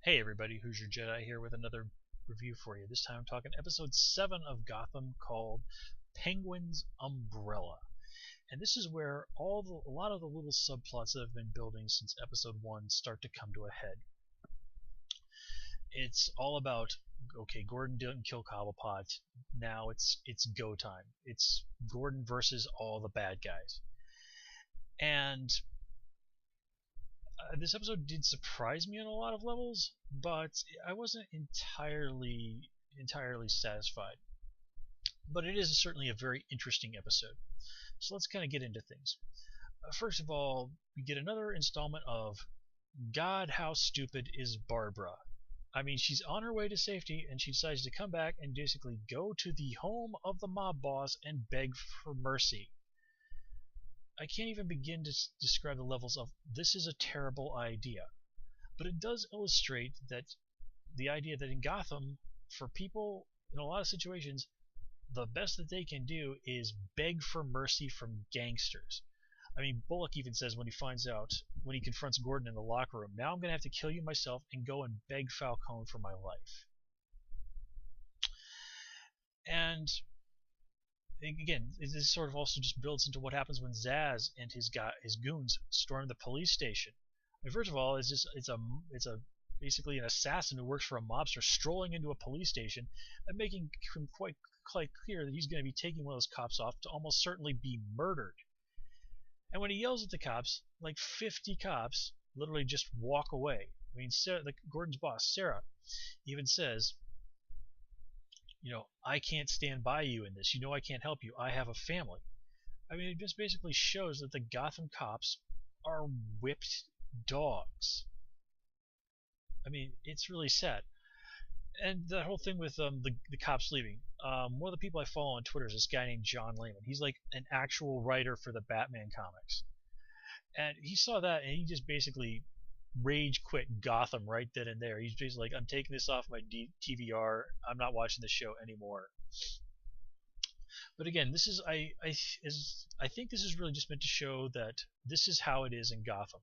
Hey everybody, Who's Your Jedi here with another review for you. This time I'm talking episode 7 of Gotham called Penguin's Umbrella. And this is where a lot of the little subplots that have been building since episode 1 start to come to a head. It's all about, okay, Gordon didn't kill Cobblepot. Now it's go time. It's Gordon versus all the bad guys. And this episode did surprise me on a lot of levels, but I wasn't entirely satisfied. But it is certainly a very interesting episode. So let's kind of get into things. First of all, we get another installment of God, how stupid is Barbara? I mean, she's on her way to safety, and she decides to come back and basically go to the home of the mob boss and beg for mercy. I can't even begin to describe the levels of this is a terrible idea. But it does illustrate that the idea that in Gotham, for people in a lot of situations, the best that they can do is beg for mercy from gangsters. I mean, Bullock even says when he confronts Gordon in the locker room, now I'm going to have to kill you myself and go and beg Falcone for my life. And again, this sort of also just builds into what happens when Zaz and his goons storm the police station. I mean, first of all, it's basically an assassin who works for a mobster strolling into a police station and making him quite clear that he's going to be taking one of those cops off to almost certainly be murdered. And when he yells at the cops, like 50 cops literally just walk away. I mean, Gordon's boss, Sarah, even says, I can't stand by you in this. I can't help you. I have a family. I mean, it just basically shows that the Gotham cops are whipped dogs. I mean, it's really sad. And that whole thing with the cops leaving. One of the people I follow on Twitter is this guy named John Layman. He's like an actual writer for the Batman comics. And he saw that, and he just basically rage quit Gotham right then and there. He's basically like, I'm taking this off my TVR. I'm not watching the show anymore. But again, this is I think this is really just meant to show that this is how it is in Gotham.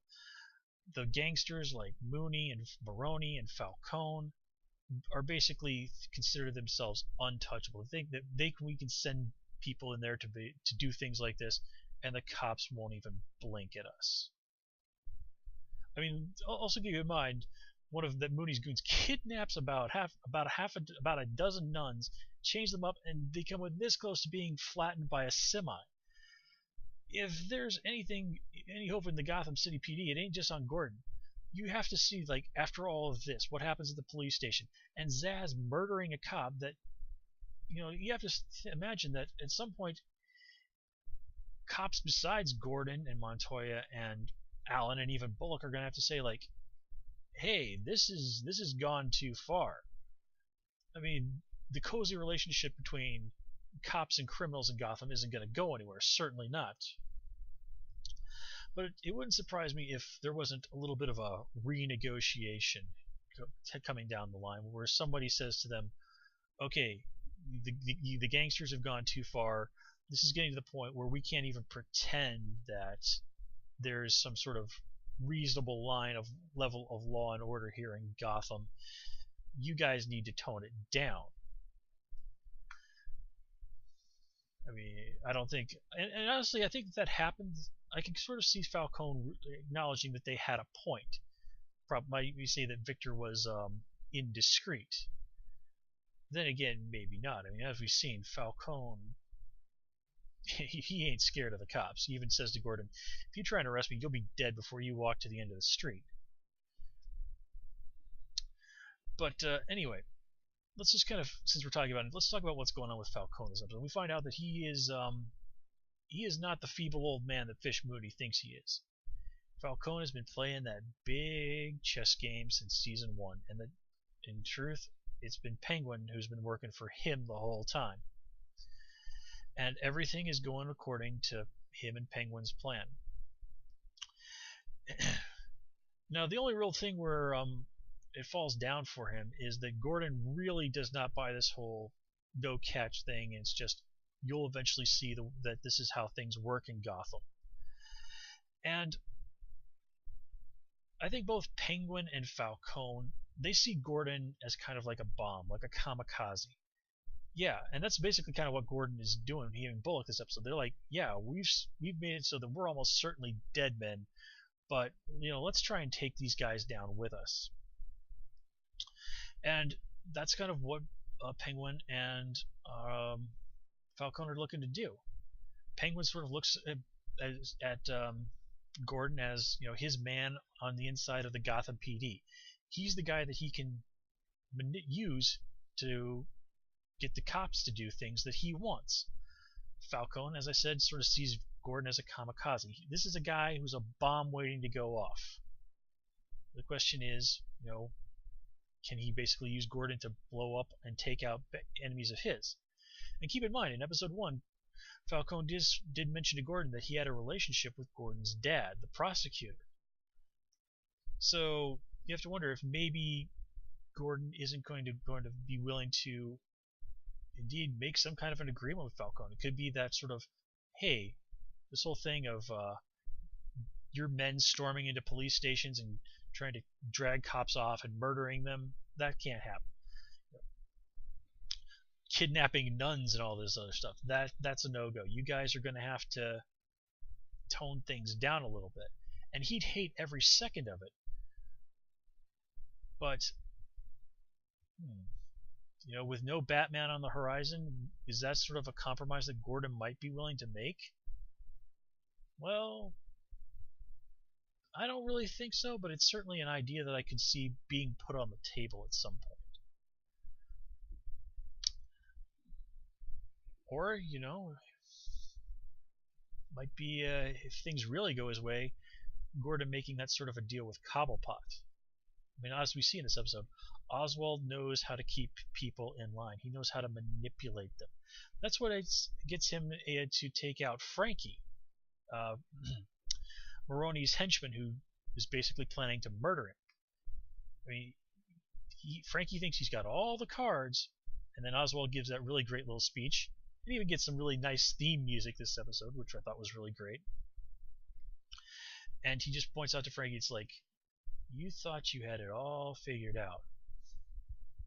The gangsters like Mooney and Maroni and Falcone are basically consider themselves untouchable. They think that we can send people in there to do things like this, and the cops won't even blink at us. I mean, also keep in mind, one of the Mooney's goons kidnaps about a dozen nuns, chains them up, and they come with this close to being flattened by a semi. If there's any hope in the Gotham City PD, it ain't just on Gordon. You have to see, like, after all of this, what happens at the police station, and Zaz murdering a cop that, you have to imagine that at some point, cops besides Gordon and Montoya and Allen and even Bullock are going to have to say, like, hey, this has gone too far. I mean, the cozy relationship between cops and criminals in Gotham isn't going to go anywhere, certainly not. But it wouldn't surprise me if there wasn't a little bit of a renegotiation coming down the line where somebody says to them, okay, the gangsters have gone too far. This is getting to the point where we can't even pretend that there's some sort of reasonable level of law and order here in Gotham. You guys need to tone it down. I mean, I don't think, and honestly, I think that happens. I can sort of see Falcone acknowledging that they had a point. Probably you say that Victor was indiscreet. Then again, maybe not. I mean, as we've seen, Falcone, he ain't scared of the cops. He even says to Gordon, if you try and arrest me, you'll be dead before you walk to the end of the street. But anyway, let's just kind of, since we're talking about it, let's talk about what's going on with Falcone this episode. We find out that he is not the feeble old man that Fish Mooney thinks he is. Falcone has been playing that big chess game since season 1, and that, in truth, it's been Penguin who's been working for him the whole time. And everything is going according to him and Penguin's plan. Now, the only real thing where it falls down for him is that Gordon really does not buy this whole no catch thing, and it's just you'll eventually see that this is how things work in Gotham. And I think both Penguin and Falcone they see Gordon as kind of like a bomb, like a kamikaze. Yeah, and that's basically kind of what Gordon is doing. He and Bullock this episode. They're like, yeah, we've made it so that we're almost certainly dead men, but let's try and take these guys down with us. And that's kind of what Penguin and Falcone are looking to do. Penguin sort of looks at Gordon as his man on the inside of the Gotham PD. He's the guy that he can use to get the cops to do things that he wants. Falcone, as I said, sort of sees Gordon as a kamikaze. This is a guy who's a bomb waiting to go off. The question is, can he basically use Gordon to blow up and take out enemies of his? And keep in mind, in episode 1, Falcone did mention to Gordon that he had a relationship with Gordon's dad, the prosecutor. So you have to wonder if maybe Gordon isn't going to be willing to indeed make some kind of an agreement with Falcone. It could be that sort of, hey, this whole thing of your men storming into police stations and trying to drag cops off and murdering them, that can't happen. Kidnapping nuns and all this other stuff, that's a no-go. You guys are going to have to tone things down a little bit. And he'd hate every second of it. But, with no Batman on the horizon, is that sort of a compromise that Gordon might be willing to make? Well, I don't really think so, but it's certainly an idea that I could see being put on the table at some point. Or, might be, if things really go his way, Gordon making that sort of a deal with Cobblepot. I mean, as we see in this episode, Oswald knows how to keep people in line. He knows how to manipulate them. That's what gets him to take out Frankie, Maroni's henchman, who is basically planning to murder him. I mean, Frankie thinks he's got all the cards, and then Oswald gives that really great little speech. It even gets some really nice theme music this episode, which I thought was really great. And he just points out to Frankie, it's like, you thought you had it all figured out,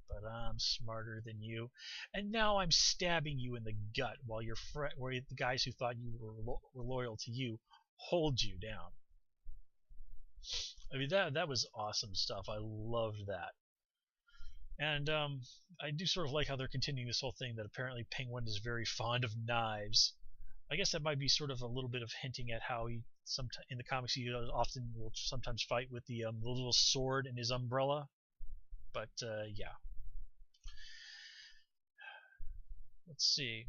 but I'm smarter than you, and now I'm stabbing you in the gut while the guys who thought you were loyal to you hold you down. I mean, that was awesome stuff. I loved that. And I do sort of like how they're continuing this whole thing that apparently Penguin is very fond of knives. I guess that might be sort of a little bit of hinting at how in the comics he often will sometimes fight with the little sword in his umbrella. But yeah. Let's see.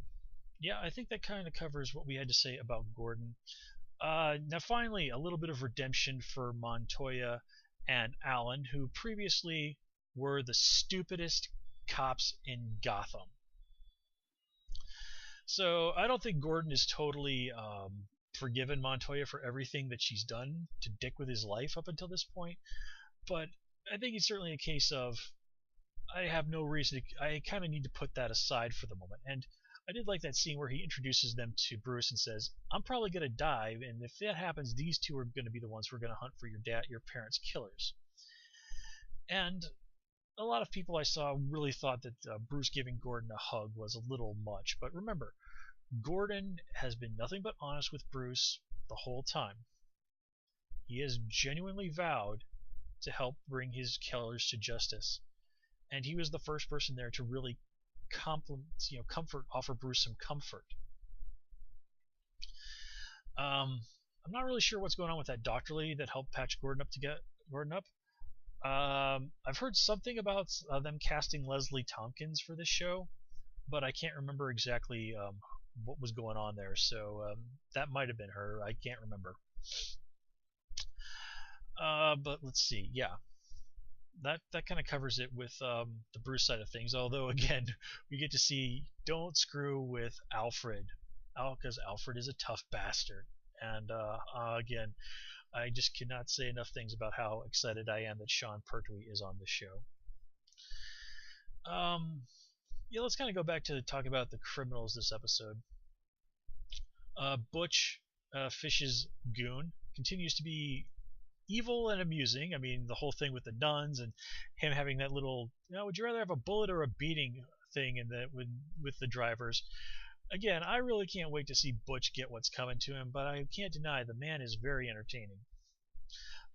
Yeah, I think that kind of covers what we had to say about Gordon. Now finally, a little bit of redemption for Montoya and Alan, who previously were the stupidest cops in Gotham. So I don't think Gordon is totally forgiven Montoya for everything that she's done to dick with his life up until this point, but I think it's certainly a case of I have no reason I kind of need to put that aside for the moment. And I did like that scene where he introduces them to Bruce and says, I'm probably going to die, and if that happens, these two are going to be the ones who are going to hunt for your parents' killers. And a lot of people I saw really thought that Bruce giving Gordon a hug was a little much. But remember, Gordon has been nothing but honest with Bruce the whole time. He has genuinely vowed to help bring his killers to justice. And he was the first person there to really offer Bruce some comfort. I'm not really sure what's going on with that doctor lady that helped patch Gordon up. I've heard something about them casting Leslie Tompkins for this show, but I can't remember exactly what was going on there. So that might have been her. I can't remember. But let's see. Yeah, that kind of covers it with the Bruce side of things. Although again, we get to see don't screw with Alfred, because Alfred is a tough bastard. And again, I just cannot say enough things about how excited I am that Sean Pertwee is on this show. Yeah, let's kind of go back to talk about the criminals this episode. Butch, Fish's goon, continues to be evil and amusing. I mean, the whole thing with the nuns and him having that little, would you rather have a bullet or a beating thing in the with the drivers. Again, I really can't wait to see Butch get what's coming to him, but I can't deny the man is very entertaining.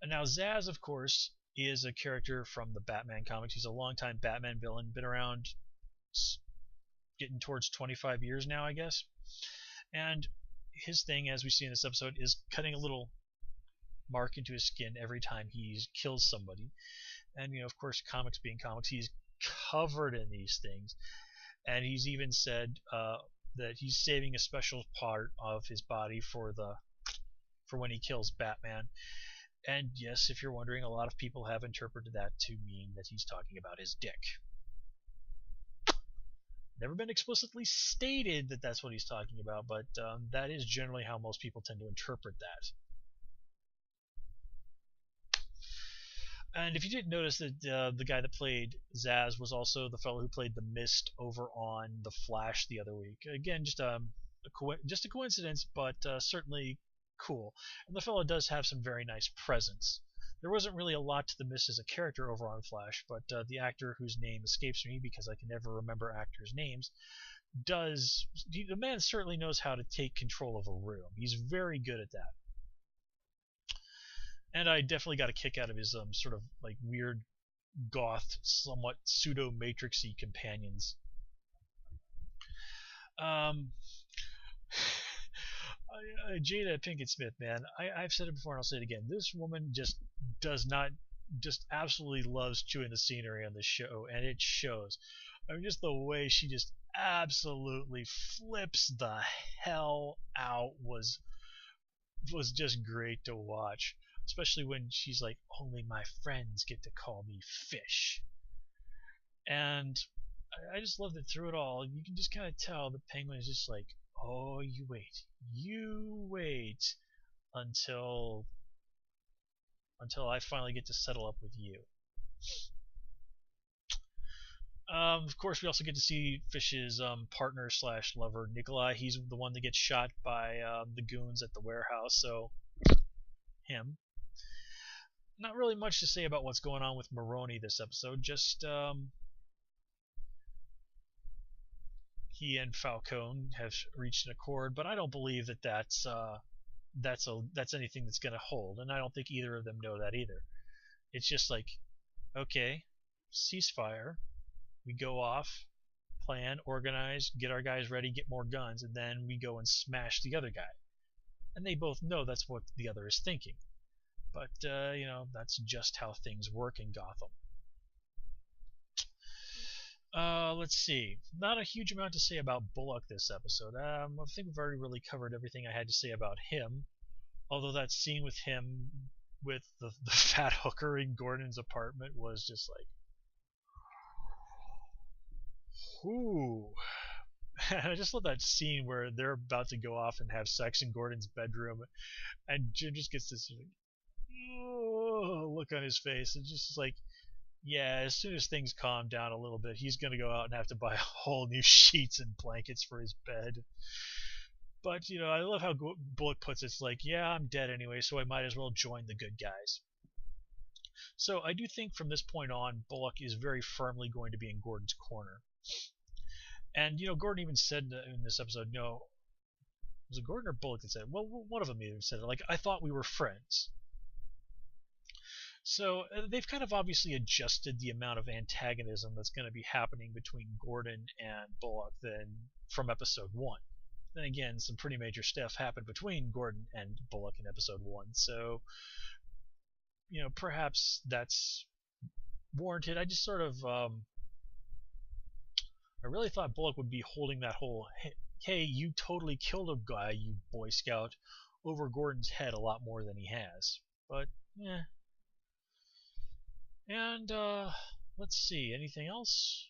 And now Zsasz, of course, is a character from the Batman comics. He's a longtime Batman villain, been around getting towards 25 years now, I guess. And his thing, as we see in this episode, is cutting a little mark into his skin every time he kills somebody. And of course, comics being comics, he's covered in these things. And he's even said that he's saving a special part of his body for when he kills Batman. And yes, if you're wondering, a lot of people have interpreted that to mean that he's talking about his dick. Never been explicitly stated that that's what he's talking about, but that is generally how most people tend to interpret that. And if you didn't notice that the guy that played Zsasz was also the fellow who played the Mist over on The Flash the other week. Again, just a coincidence, but certainly cool. And the fellow does have some very nice presence. There wasn't really a lot to the Mist as a character over on Flash, but the actor whose name escapes me because I can never remember actors' names the man certainly knows how to take control of a room. He's very good at that. And I definitely got a kick out of his sort of like weird goth, somewhat pseudo matrixy companions. Jada Pinkett Smith, man, I've said it before and I'll say it again. This woman just absolutely loves chewing the scenery on this show, and it shows. I mean, just the way she just absolutely flips the hell out was just great to watch. Especially when she's like, only my friends get to call me Fish. And I just love that through it all, you can just kind of tell the Penguin is just like, oh, you wait until I finally get to settle up with you. Of course, we also get to see Fish's partner / lover, Nikolai. He's the one that gets shot by the goons at the warehouse, so him. Not really much to say about what's going on with Maroni this episode. Just he and Falcone have reached an accord, but I don't believe that that's anything that's going to hold, and I don't think either of them know that either. It's just like, okay, ceasefire, we go off, plan, organize, get our guys ready, get more guns, and then we go and smash the other guy. And they both know that's what the other is thinking. But, that's just how things work in Gotham. Let's see. Not a huge amount to say about Bullock this episode. I think we've already really covered everything I had to say about him. Although that scene with him with the fat hooker in Gordon's apartment was just like, whoo. I just love that scene where they're about to go off and have sex in Gordon's bedroom, and Jim just gets this look on his face. It's just like, yeah, as soon as things calm down a little bit, he's going to go out and have to buy whole new sheets and blankets for his bed. But, I love how Bullock puts it. It's like, yeah, I'm dead anyway, so I might as well join the good guys. So I do think from this point on, Bullock is very firmly going to be in Gordon's corner. And, Gordon even said in this episode, was it Gordon or Bullock that said it? Well, one of them even said it. Like, I thought we were friends. So they've kind of obviously adjusted the amount of antagonism that's going to be happening between Gordon and Bullock from episode 1. Then again, some pretty major stuff happened between Gordon and Bullock in episode 1. So, perhaps that's warranted. I just sort of, I really thought Bullock would be holding that whole, hey, you totally killed a guy, you Boy Scout, over Gordon's head a lot more than he has. But, yeah. And, let's see, anything else?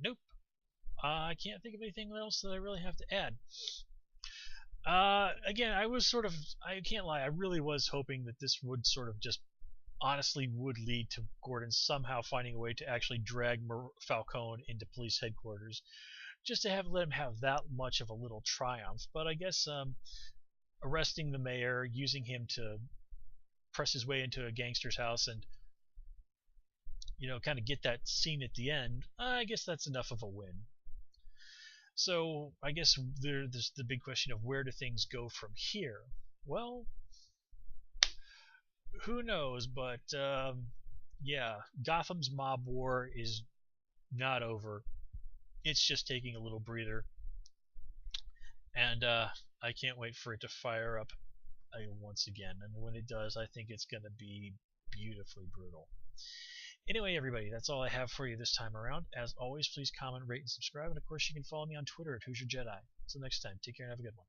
Nope. I can't think of anything else that I really have to add. Again, I can't lie, I really was hoping that this would sort of just honestly would lead to Gordon somehow finding a way to actually drag Falcone into police headquarters. just to have let him have that much of a little triumph. But I guess arresting the mayor, using him to press his way into a gangster's house, and kind of get that scene at the end. I guess that's enough of a win. So I guess there's the big question of where do things go from here? Well, who knows? But yeah, Gotham's mob war is not over. It's just taking a little breather, and I can't wait for it to fire up once again. And when it does, I think it's going to be beautifully brutal. Anyway, everybody, that's all I have for you this time around. As always, please comment, rate, and subscribe. And of course, you can follow me on Twitter at Who's Your Jedi. Until next time, take care and have a good one.